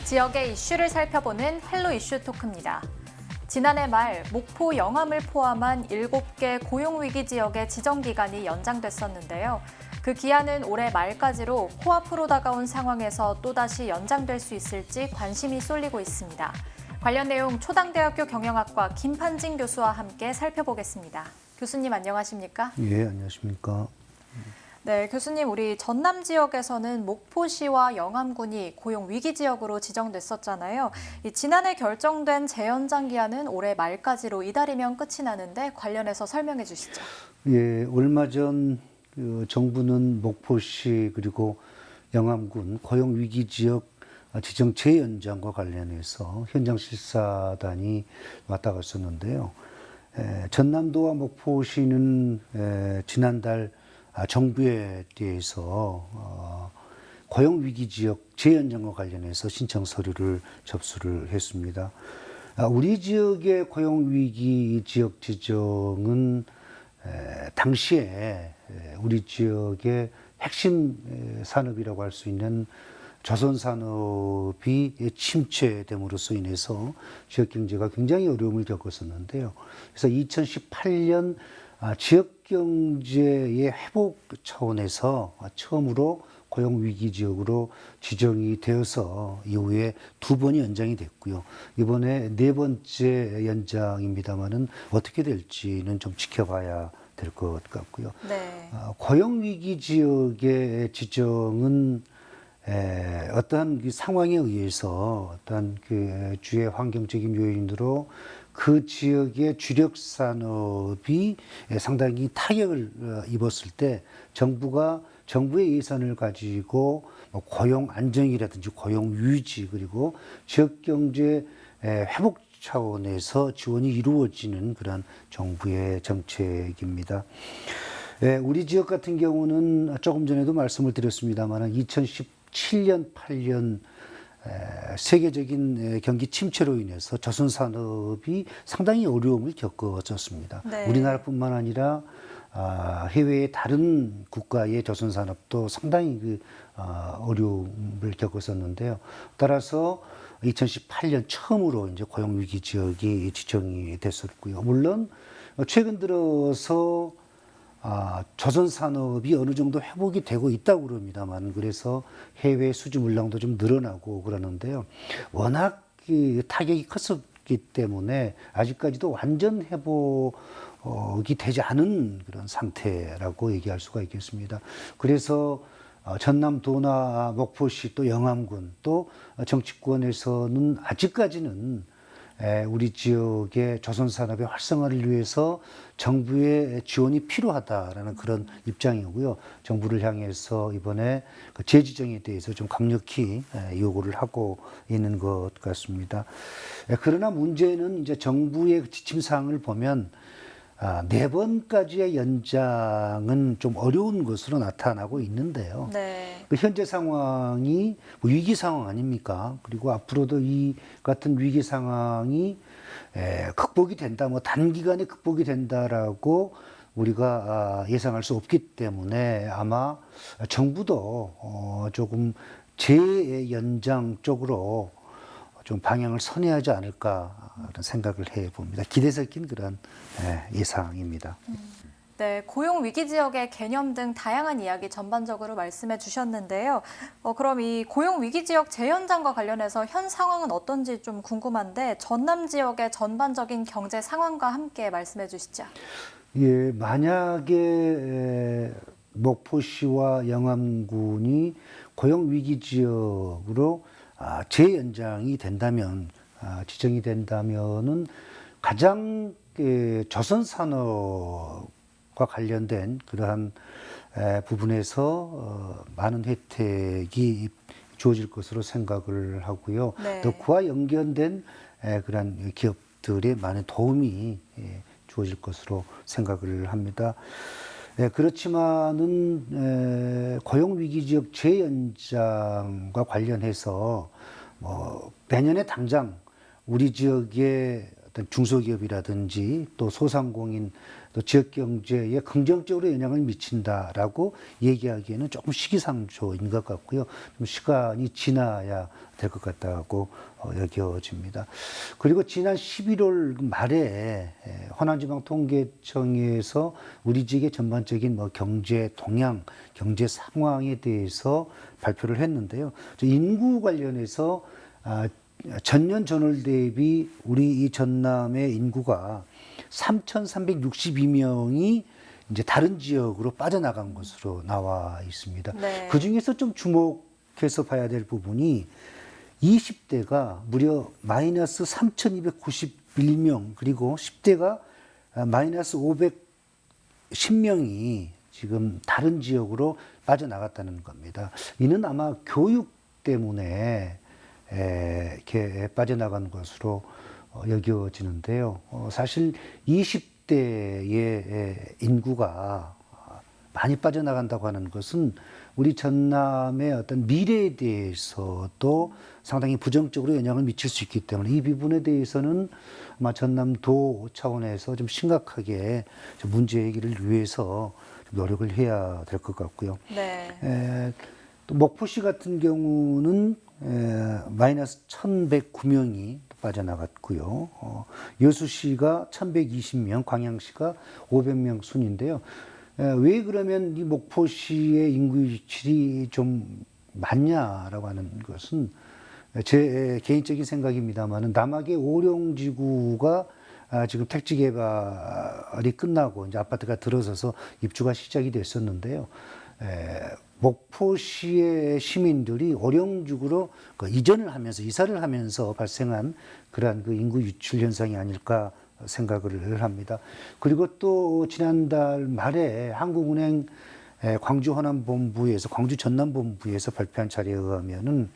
지역의 이슈를 살펴보는 헬로 이슈 토크입니다. 지난해 말 목포 영암을 포함한 7개 고용위기 지역의 지정기간이 연장됐었는데요. 그 기한은 올해 말까지로 코앞으로 다가온 상황에서 또다시 연장될 수 있을지 관심이 쏠리고 있습니다. 관련 내용 초당대학교 경영학과 김판진 교수와 함께 살펴보겠습니다. 교수님 안녕하십니까? 예, 안녕하십니까? 네, 교수님, 우리 전남 지역에서는 목포시와 영암군이 고용 위기 지역으로 지정됐었잖아요. 지난해 결정된 재연장 기한은 올해 말까지로 이달이면 끝이 나는데 관련해서 설명해 주시죠. 예, 얼마 전 정부는 목포시 그리고 영암군 고용 위기 지역 지정 재연장과 관련해서 현장 실사단이 왔다 갔었는데요. 전남도와 목포시는 지난달 정부에 대해서 고용위기지역 재연장과 관련해서 신청 서류를 접수를 했습니다. 우리 지역의 고용위기지역 지정은 당시에 우리 지역의 핵심 산업이라고 할 수 있는 조선산업이 침체됨으로써 인해서 지역경제가 굉장히 어려움을 겪었었는데요. 그래서 2018년 지역경제의 회복 차원에서 처음으로 고용위기지역으로 지정이 되어서 이후에 2번이 연장이 됐고요. 이번에 4번째 연장입니다만은 어떻게 될지는 좀 지켜봐야 될 것 같고요. 네. 고용위기지역의 지정은 어떠한 상황에 의해서 어떠한 주의 환경적인 요인으로 그 지역의 주력 산업이 상당히 타격을 입었을 때 정부의 예산을 가지고 고용 안정이라든지 고용 유지 그리고 지역 경제 회복 차원에서 지원이 이루어지는 그런 정부의 정책입니다. 우리 지역 같은 경우는 조금 전에도 말씀을 드렸습니다만 2017년, 8년 세계적인 경기 침체로 인해서 조선산업이 상당히 어려움을 겪어졌습니다. 네. 우리나라뿐만 아니라 해외의 다른 국가의 조선산업도 상당히 어려움을 겪었었는데요. 따라서 2018년 처음으로 이제 고용위기 지역이 지정이 됐었고요. 물론 최근 들어서 조선 산업이 어느 정도 회복이 되고 있다고 그럽니다만 그래서 해외 수주 물량도 좀 늘어나고 그러는데요. 워낙 타격이 컸었기 때문에 아직까지도 완전 회복이 되지 않은 그런 상태라고 얘기할 수가 있겠습니다. 그래서 전남도나 목포시 또 영암군 또 정치권에서는 아직까지는 우리 지역의 조선산업의 활성화를 위해서 정부의 지원이 필요하다라는 그런 입장이고요. 정부를 향해서 이번에 그 재지정에 대해서 좀 강력히 요구를 하고 있는 것 같습니다. 그러나 문제는 이제 정부의 지침사항을 보면 4번까지의 연장은 좀 어려운 것으로 나타나고 있는데요. 네. 현재 상황이 위기 상황 아닙니까? 그리고 앞으로도 이 같은 위기 상황이 극복이 된다, 단기간에 극복이 된다라고 우리가 예상할 수 없기 때문에 아마 정부도 조금 재연장 쪽으로 좀 방향을 선회하지 않을까 그런 생각을 해봅니다. 기대 섞인 그런 예상입니다. 네, 고용 위기 지역의 개념 등 다양한 이야기 전반적으로 말씀해 주셨는데요. 그럼 이 고용 위기 지역 재연장과 관련해서 현 상황은 어떤지 좀 궁금한데 전남 지역의 전반적인 경제 상황과 함께 말씀해 주시죠. 예, 만약에 목포시와 영암군이 고용 위기 지역으로 재연장이 된다면 지정이 된다면은 가장 조선 산업과 관련된 그러한 부분에서 많은 혜택이 주어질 것으로 생각을 하고요. 네. 또 그와 연결된 그러한 기업들의 많은 도움이 주어질 것으로 생각을 합니다. 그렇지만은 고용위기지역 재연장과 관련해서 내년에 당장 우리 지역의 어떤 중소기업이라든지 또 소상공인 또 지역 경제에 긍정적으로 영향을 미친다라고 얘기하기에는 조금 시기상조인 것 같고요. 좀 시간이 지나야 될 것 같다고 여겨집니다. 그리고 지난 11월 말에 호남지방통계청에서 우리 지역의 전반적인 뭐 경제 동향, 경제 상황에 대해서 발표를 했는데요. 인구 관련해서 전년 전월 대비 우리 이 전남의 인구가 3,362명이 이제 다른 지역으로 빠져나간 것으로 나와 있습니다. 네. 그 중에서 좀 주목해서 봐야 될 부분이 20대가 무려 마이너스 3,291명, 그리고 10대가 마이너스 510명이 지금 다른 지역으로 빠져나갔다는 겁니다. 이는 아마 교육 때문에 이렇게 빠져나간 것으로 여겨지는데요. 사실 20대의 인구가 많이 빠져나간다고 하는 것은 우리 전남의 어떤 미래에 대해서도 상당히 부정적으로 영향을 미칠 수 있기 때문에 이 부분에 대해서는 아마 전남도 차원에서 좀 심각하게 좀 문제 해결을 위해서 좀 노력을 해야 될 것 같고요. 네. 또 목포시 같은 경우는 마이너스 1,109명이 빠져나갔고요. 여수시가 1,120명, 광양시가 500명 순인데요. 왜 그러면 이 목포시의 인구 유출이 좀 많냐라고 하는 것은 제 개인적인 생각입니다만은 남학의 오룡지구가 지금 택지 개발이 끝나고 이제 아파트가 들어서서 입주가 시작이 됐었는데요. 목포시의 시민들이 오룡지구로 이전을 하면서 이사를 하면서 발생한 그러한 그 인구 유출 현상이 아닐까 생각을 합니다. 그리고 또 지난달 말에 한국은행 광주 호남본부에서 광주 전남본부에서 발표한 자료에 의하면은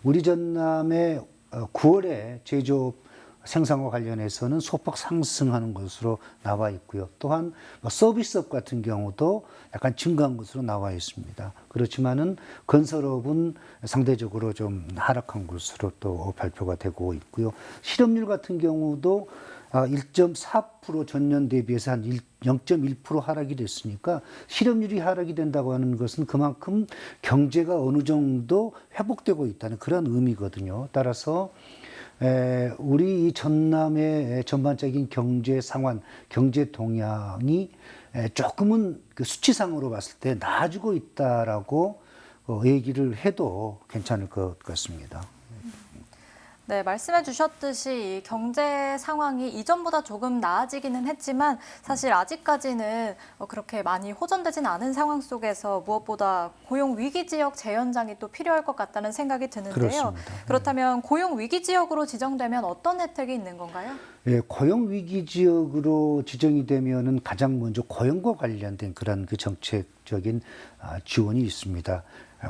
우리 전남의 9월에 제조업 생산과 관련해서는 소폭 상승하는 것으로 나와 있고요. 또한 서비스업 같은 경우도 약간 증가한 것으로 나와 있습니다. 그렇지만은 건설업은 상대적으로 좀 하락한 것으로 또 발표가 되고 있고요. 실업률 같은 경우도 1.4% 전년 대비해서 한 0.1% 하락이 됐으니까 실업률이 하락이 된다고 하는 것은 그만큼 경제가 어느 정도 회복되고 있다는 그런 의미거든요. 따라서 우리 이 전남의 전반적인 경제 상황, 경제 동향이 조금은 그 수치상으로 봤을 때 나아지고 있다라고 얘기를 해도 괜찮을 것 같습니다. 네, 말씀해 주셨듯이 이 경제 상황이 이전보다 조금 나아지기는 했지만 사실 아직까지는 그렇게 많이 호전되진 않은 상황 속에서 무엇보다 고용 위기 지역 재연장이 또 필요할 것 같다는 생각이 드는데요. 그렇습니다. 그렇다면 고용 위기 지역으로 지정되면 어떤 혜택이 있는 건가요? 예, 고용 위기 지역으로 지정이 되면은 가장 먼저 고용과 관련된 그런 그 정책적인 지원이 있습니다.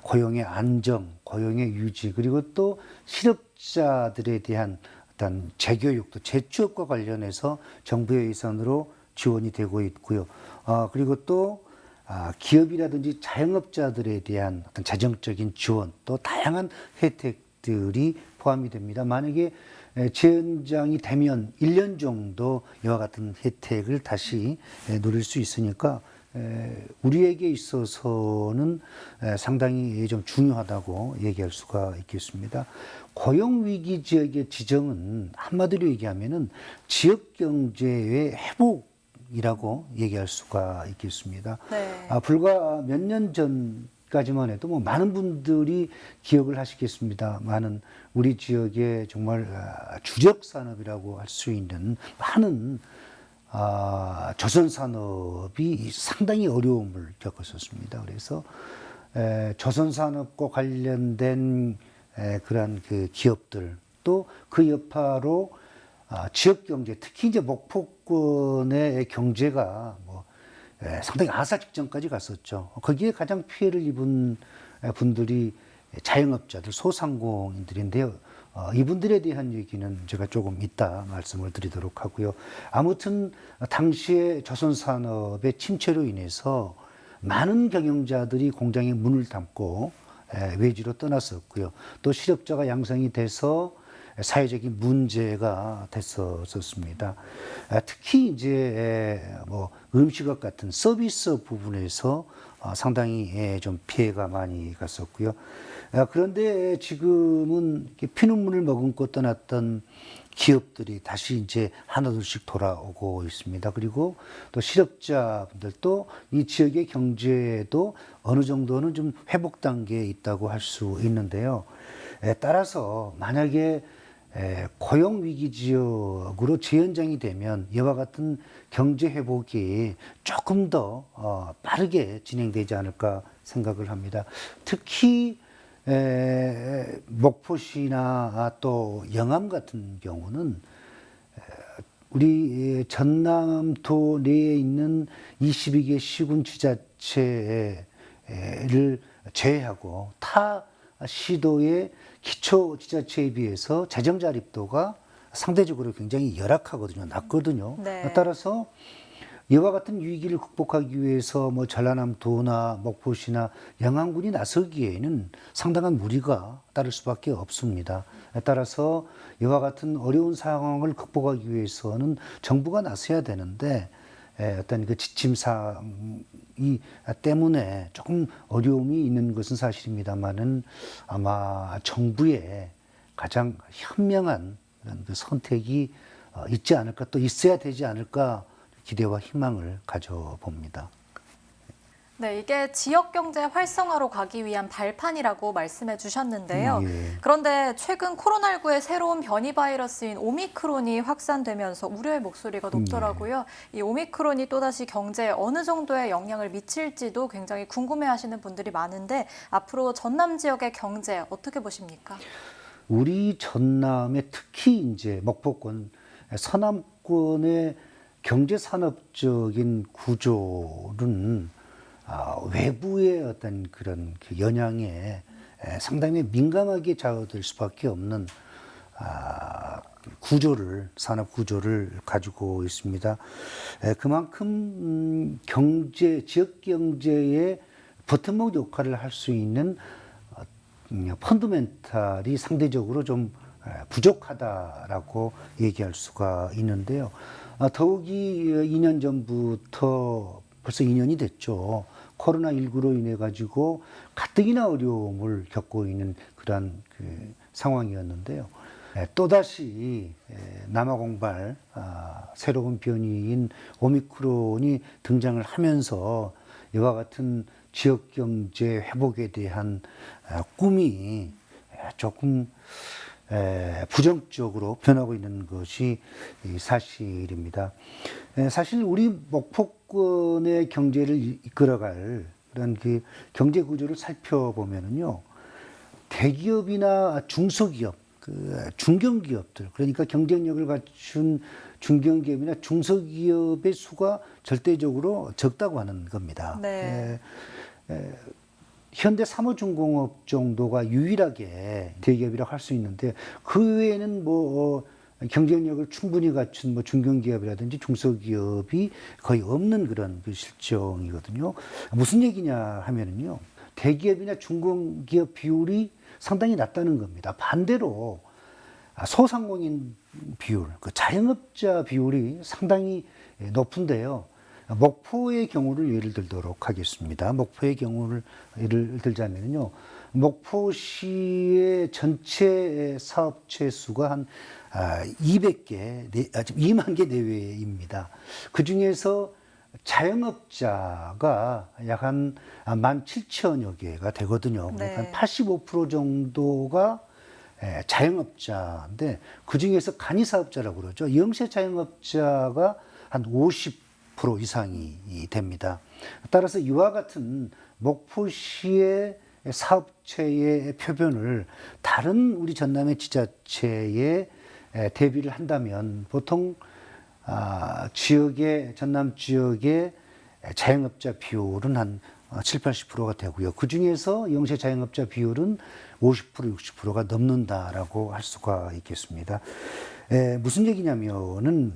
고용의 안정, 고용의 유지, 그리고 또 실업자들에 대한 어떤 재교육, 또 재취업과 관련해서 정부의 예산으로 지원이 되고 있고요. 그리고 또 기업이라든지 자영업자들에 대한 어떤 재정적인 지원, 또 다양한 혜택들이 포함이 됩니다. 만약에 재연장이 되면 1년 정도 이와 같은 혜택을 다시 누릴 수 있으니까 우리에게 있어서는 상당히 좀 중요하다고 얘기할 수가 있겠습니다. 고용위기 지역의 지정은 한마디로 얘기하면은 지역 경제의 회복이라고 얘기할 수가 있겠습니다. 네. 불과 몇 년 전까지만 해도 뭐 많은 분들이 기억을 하시겠습니다. 많은 우리 지역의 정말 주력 산업이라고 할 수 있는 많은 조선 산업이 상당히 어려움을 겪었었습니다. 그래서 조선 산업과 관련된 그러한 그 기업들, 또 그 여파로 지역 경제, 특히 이제 목포권의 경제가 상당히 아사 직전까지 갔었죠. 거기에 가장 피해를 입은 분들이 자영업자들, 소상공인들인데요. 이분들에 대한 얘기는 제가 조금 이따 말씀을 드리도록 하고요. 아무튼 당시에 조선산업의 침체로 인해서 많은 경영자들이 공장에 문을 닫고 외지로 떠났었고요. 또 실업자가 양성이 돼서 사회적인 문제가 됐었습니다. 특히 이제 뭐 음식업 같은 서비스 부분에서 상당히 좀 피해가 많이 갔었고요. 그런데 지금은 피눈물을 머금고 떠났던 기업들이 다시 이제 하나둘씩 돌아오고 있습니다. 그리고 또 실업자분들도 이 지역의 경제도 어느 정도는 좀 회복 단계에 있다고 할 수 있는데요. 따라서 만약에 고용 위기 지역으로 재연장이 되면 이와 같은 경제 회복이 조금 더 빠르게 진행되지 않을까 생각을 합니다. 특히 목포시나 또 영암 같은 경우는 우리 전남도 내에 있는 22개 시군 지자체를 제외하고 타 시도의 기초 지자체에 비해서 재정 자립도가 상대적으로 굉장히 열악하거든요. 낮거든요. 네. 따라서 이와 같은 위기를 극복하기 위해서 뭐 전라남도나 목포시나 영암군이 나서기에는 상당한 무리가 따를 수밖에 없습니다. 따라서 이와 같은 어려운 상황을 극복하기 위해서는 정부가 나서야 되는데 어떤 그 지침사항이 때문에 조금 어려움이 있는 것은 사실입니다만은 아마 정부의 가장 현명한 그런 그 선택이 있지 않을까, 또 있어야 되지 않을까 기대와 희망을 가져봅니다. 네, 이게 지역 경제 활성화로 가기 위한 발판이라고 말씀해 주셨는데요. 예. 그런데 최근 코로나19의 새로운 변이 바이러스인 오미크론이 확산되면서 우려의 목소리가 높더라고요. 이 오미크론이 또다시 경제에 어느 정도의 영향을 미칠지도 굉장히 궁금해하시는 분들이 많은데 앞으로 전남 지역의 경제 어떻게 보십니까? 우리 전남의 특히 이제 목포권, 서남권의 경제 산업적인 구조는 외부의 어떤 그런 그 영향에 상당히 민감하게 좌우될 수밖에 없는 구조를, 산업 구조를 가지고 있습니다. 그만큼 지역 경제의 버팀목 역할을 할 수 있는 펀더멘탈이 상대적으로 좀 부족하다라고 얘기할 수가 있는데요. 더욱이 2년 전부터 벌써 2년이 됐죠. 코로나19로 인해 가지고 가뜩이나 어려움을 겪고 있는 그러한 그 상황이었는데요. 또다시 남아공발 새로운 변이인 오미크론이 등장을 하면서 이와 같은 지역 경제 회복에 대한 꿈이 조금 부정적으로 변하고 있는 것이 사실입니다. 사실 우리 목포권의 경제를 이끌어갈 그런 그 경제 구조를 살펴보면은요, 대기업이나 중소기업, 그 중견기업들, 그러니까 경쟁력을 갖춘 중견기업이나 중소기업의 수가 절대적으로 적다고 하는 겁니다. 네. 현대 사무중공업 정도가 유일하게 대기업이라고 할 수 있는데 그 외에는 뭐 경쟁력을 충분히 갖춘 뭐 중견기업이라든지 중소기업이 거의 없는 그런 그 실정이거든요. 무슨 얘기냐 하면은요, 대기업이나 중견기업 비율이 상당히 낮다는 겁니다. 반대로 소상공인 비율, 그 자영업자 비율이 상당히 높은데요. 목포의 경우를 예를 들도록 하겠습니다. 목포의 경우를 예를 들자면요, 목포시의 전체 사업체 수가 한 2만 개 내외입니다. 그 중에서 자영업자가 약 한 17,000여 개가 되거든요. 그러니까 네. 한 85% 정도가 자영업자인데 그 중에서 간이사업자라고 그러죠. 영세 자영업자가 한 50% 이상이 됩니다. 따라서 이와 같은 목포시의 사업체의 표변을 다른 우리 전남의 지자체에 대비를 한다면 보통 전남 지역의 자영업자 비율은 한 7, 80%가 되고요. 그 중에서 영세 자영업자 비율은 50%, 60%가 넘는다라고 할 수가 있겠습니다. 무슨 얘기냐면은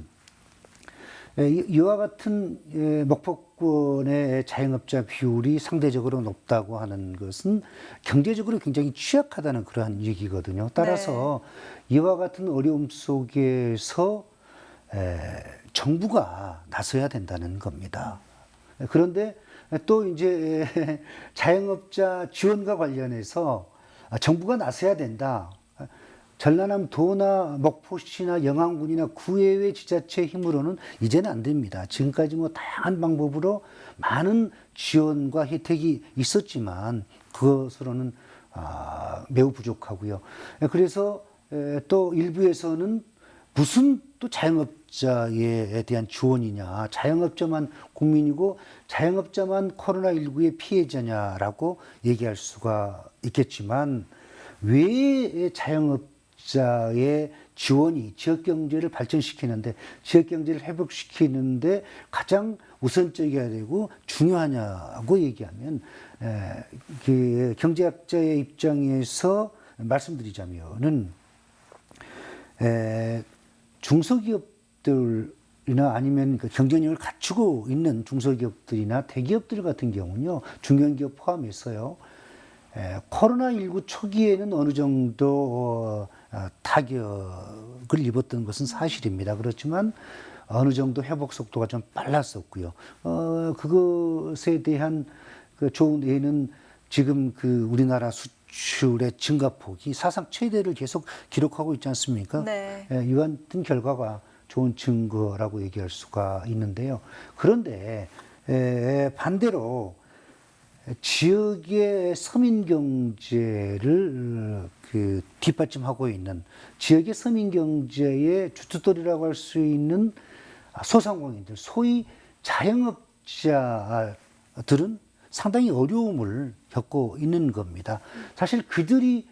이와 같은 먹폭권의 자영업자 비율이 상대적으로 높다고 하는 것은 경제적으로 굉장히 취약하다는 그러한 얘기거든요. 따라서 이와 같은 어려움 속에서 정부가 나서야 된다는 겁니다. 그런데 또 이제 자영업자 지원과 관련해서 정부가 나서야 된다. 전라남 도나 목포시나 영암군이나 구외의 지자체 힘으로는 이제는 안 됩니다. 지금까지 뭐 다양한 방법으로 많은 지원과 혜택이 있었지만 그것으로는 매우 부족하고요. 그래서 또 일부에서는 무슨 또 자영업자에 대한 지원이냐, 자영업자만 국민이고 자영업자만 코로나19의 피해자냐라고 얘기할 수가 있겠지만 왜 자영업자의 지원이 지역 경제를 발전시키는데, 지역 경제를 회복시키는데 가장 우선적이어야 되고 중요하냐고 얘기하면 그 경제학자의 입장에서 말씀드리자면은 중소기업들이나 아니면 그 경쟁력을 갖추고 있는 중소기업들이나 대기업들 같은 경우는요, 중견기업 포함해서요, 코로나19 초기에는 어느 정도 타격을 입었던 것은 사실입니다. 그렇지만 어느 정도 회복 속도가 좀 빨랐었고요. 그것에 대한 그 좋은 예는 지금 그 우리나라 수출의 증가폭이 사상 최대를 계속 기록하고 있지 않습니까? 네. 이와 같은 결과가 좋은 증거라고 얘기할 수가 있는데요. 그런데 반대로 지역의 서민 경제를 그 뒷받침하고 있는, 지역의 서민 경제의 주춧돌이라고 할 수 있는 소상공인들, 소위 자영업자들은 상당히 어려움을 겪고 있는 겁니다. 사실 그들이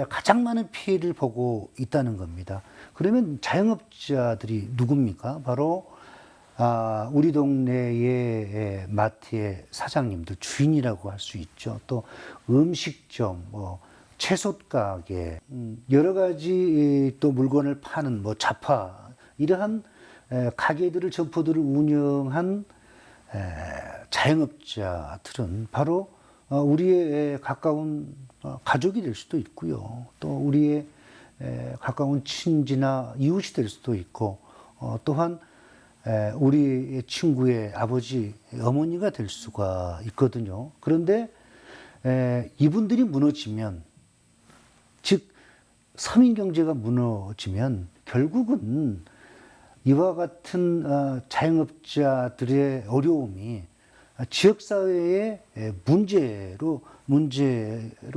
가장 많은 피해를 보고 있다는 겁니다. 그러면 자영업자들이 누굽니까? 바로 우리 동네의 마트의 사장님들, 주인이라고 할 수 있죠. 또 음식점, 뭐 채소 가게, 여러 가지 또 물건을 파는 뭐 잡화, 이러한 가게들을, 점포들을 운영한 자영업자들은 바로 우리의 가까운 가족이 될 수도 있고요. 또 우리의 가까운 친지나 이웃이 될 수도 있고, 또한 우리 친구의 아버지, 어머니가 될 수가 있거든요. 그런데 이분들이 무너지면, 즉 서민 경제가 무너지면 결국은 이와 같은 자영업자들의 어려움이 지역사회의 문제로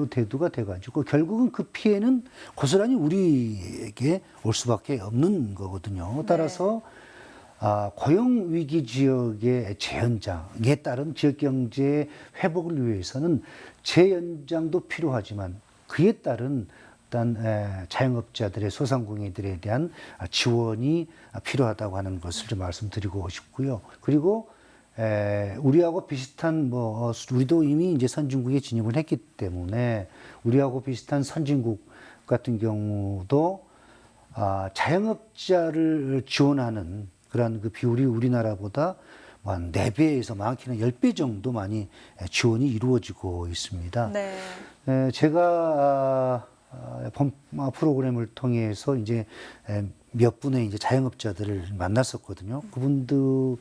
대두가 돼가지고 결국은 그 피해는 고스란히 우리에게 올 수밖에 없는 거거든요. 따라서 고용위기 지역의 재연장에 따른 지역경제의 회복을 위해서는 재연장도 필요하지만 그에 따른 일단 자영업자들의, 소상공인들에 대한 지원이 필요하다고 하는 것을 좀 말씀드리고 싶고요. 그리고 우리하고 비슷한 우리도 이미 이제 선진국에 진입을 했기 때문에 우리하고 비슷한 선진국 같은 경우도 자영업자를 지원하는 그런 그 비율이 우리나라보다 한 4배에서 많게는 10배 정도 많이 지원이 이루어지고 있습니다. 네. 제가 본 프로그램을 통해서 이제 몇 분의 이제 자영업자들을 만났었거든요. 그분들의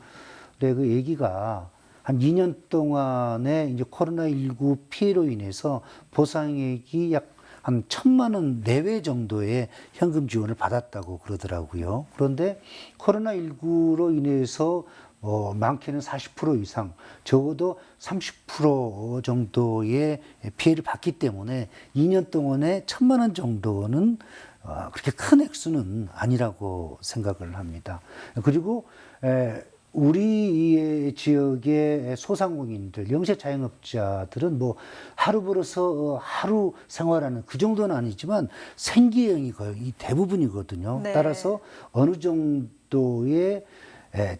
그 얘기가 한 2년 동안에 이제 코로나19 피해로 인해서 보상액이 약 한 1,000만 원 내외 정도의 현금 지원을 받았다고 그러더라고요. 그런데 코로나19로 인해서 많게는 40% 이상, 적어도 30% 정도의 피해를 봤기 때문에 2년 동안에 1,000만 원 정도는 그렇게 큰 액수는 아니라고 생각을 합니다. 그리고 우리의 지역의 소상공인들, 영세 자영업자들은 뭐 하루 벌어서 하루 생활하는 그 정도는 아니지만 생계형이 거의 대부분이거든요. 네. 따라서 어느 정도의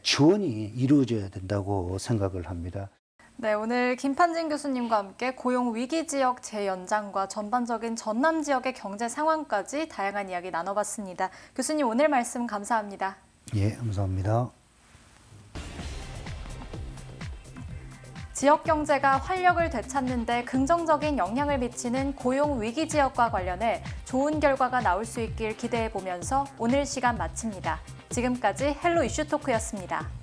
지원이 이루어져야 된다고 생각을 합니다. 네, 오늘 김판진 교수님과 함께 고용 위기 지역 재연장과 전반적인 전남 지역의 경제 상황까지 다양한 이야기 나눠봤습니다. 교수님, 오늘 말씀 감사합니다. 예, 감사합니다. 지역 경제가 활력을 되찾는 데 긍정적인 영향을 미치는 고용 위기 지역과 관련해 좋은 결과가 나올 수 있길 기대해 보면서 오늘 시간 마칩니다. 지금까지 헬로 이슈 토크였습니다.